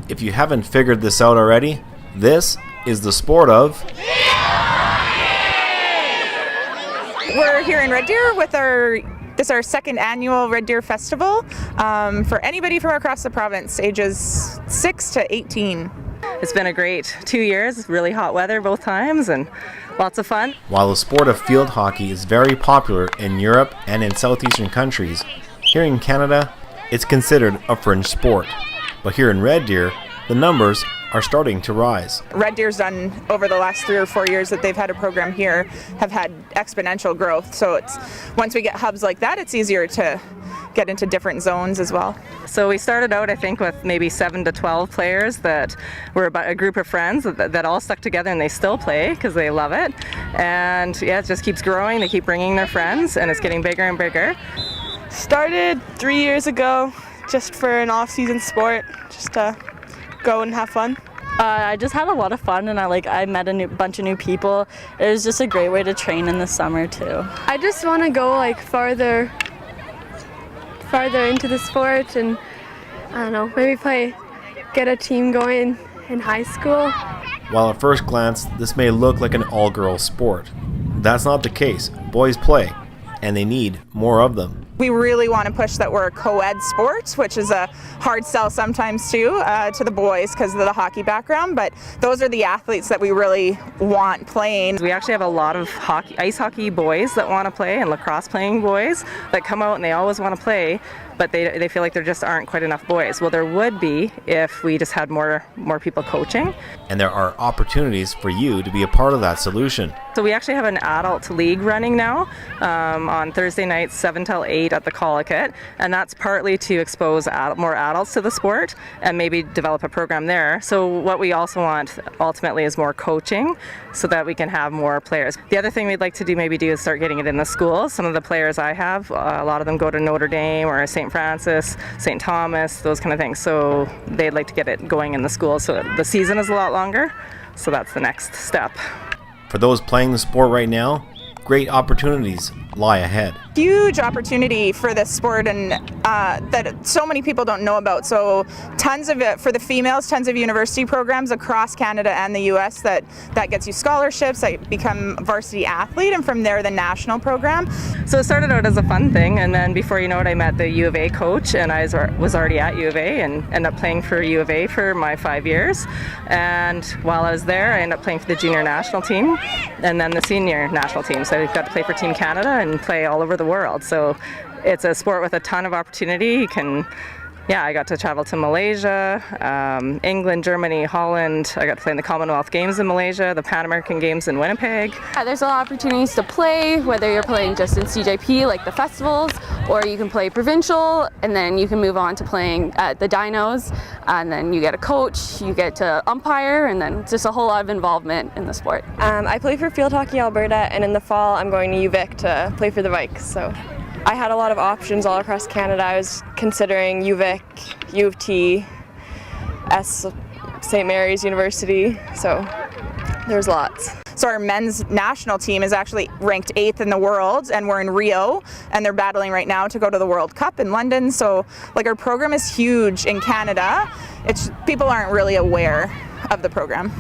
If you haven't figured this out already, this is the sport of... We're here in Red Deer with this is our second annual Red Deer Festival for anybody from across the province, ages 6 to 18. It's been a great 2 years, really hot weather both times and lots of fun. While the sport of field hockey is very popular in Europe and in southeastern countries, here in Canada, it's considered a fringe sport. But here in Red Deer, the numbers are starting to rise. Red Deer's done, over the last 3 or 4 years that they've had a program here, have had exponential growth. So it's once we get hubs like that, it's easier to get into different zones as well. So we started out, I think, with maybe 7 to 12 players that were about a group of friends that all stuck together, and they still play because they love it. And yeah, it just keeps growing. They keep bringing their friends, and it's getting bigger and bigger. Started 3 years ago, just for an off-season sport, just to go and have fun. I just had a lot of fun, and I met a bunch of new people. It was just a great way to train in the summer too. I just want to go farther into the sport, and I don't know, maybe get a team going in high school. While at first glance, this may look like an all-girls sport. That's not the case. Boys play, and they need more of them. We really want to push that we're a co-ed sport, which is a hard sell sometimes too to the boys because of the hockey background, but those are the athletes that we really want playing. We actually have a lot of ice hockey boys that want to play, and lacrosse playing boys that come out and they always want to play, but they feel like there just aren't quite enough boys. Well, there would be if we just had more people coaching. And there are opportunities for you to be a part of that solution. So we actually have an adult league running now on Thursday nights 7 till 8 at the Collicut, and that's partly to expose more adults to the sport and maybe develop a program there. So what we also want ultimately is more coaching so that we can have more players. The other thing we'd like to do is start getting it in the schools. Some of the players I have, a lot of them go to Notre Dame or St. Francis, St. Thomas, those kind of things. So they'd like to get it going in the schools so the season is a lot longer. So that's the next step. For those playing the sport right now, great opportunities lie ahead. Huge opportunity for this sport, and that so many people don't know about. So tons of it for the females, tons of university programs across Canada and the US that gets you scholarships, that become varsity athlete, and from there the national program. So it started out as a fun thing, and then before you know it, I met the U of A coach, and I was already at U of A and ended up playing for U of A for my 5 years. And while I was there, I ended up playing for the junior national team and then the senior national team. So I got to play for Team Canada and play all over the world. So it's a sport with a ton of opportunity. I got to travel to Malaysia, England, Germany, Holland. I got to play in the Commonwealth Games in Malaysia, the Pan American Games in Winnipeg. There's a lot of opportunities to play, whether you're playing just in CJP like the festivals, or you can play provincial, and then you can move on to playing at the Dinos, and then you get a coach, you get to umpire, and then just a whole lot of involvement in the sport. I play for Field Hockey Alberta, and in the fall I'm going to UVic to play for the Vikes. So I had a lot of options all across Canada. I was considering UVic, U of T, St. Mary's University, so there's lots. So our men's national team is actually ranked 8th in the world, and we're in Rio, and they're battling right now to go to the World Cup in London. So our program is huge in Canada. People aren't really aware of the program.